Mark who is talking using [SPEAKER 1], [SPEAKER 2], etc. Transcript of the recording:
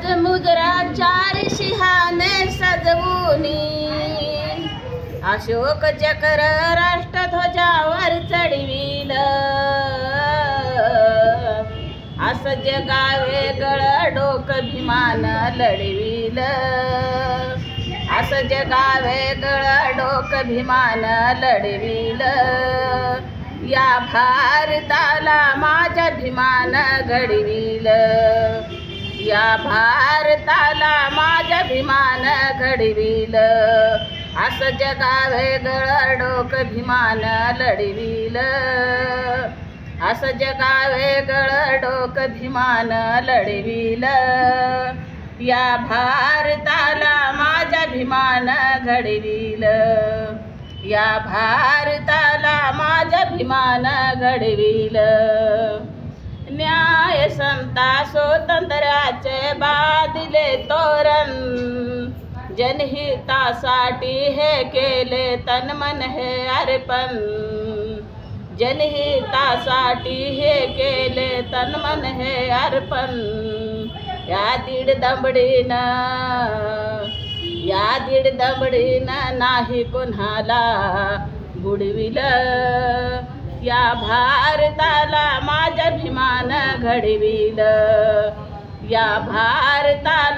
[SPEAKER 1] राजमुद्रा चार शिहाने सजवूनी अशोक चक्र राष्ट्रध्वजावर चढविल अस जगावे गळ डोक भीमान लढविल अस जगावे गळ डोक भीमान लढविल या भारताला माझ्या भीमान घडविल या भारताला माझ्या भीमान घडविल अस जगावे गळ डोक भीमान लढविल अस जगावे गळ डोक भीमान लढविल या भारताला माझ्या भीमान घडविल या भारताला माझ्या भीमान घडविल न्याय समता स्वातंत्र्याचे बांधले तोरण जनहितासाठी हे केले तन मन हे अर्पण जनहितासाठी हे केले तन मन हे अर्पण या दीड दमडीनं नाही कोणाला बुडविल या भारताला माझ्या भीमान घडविल या भारताला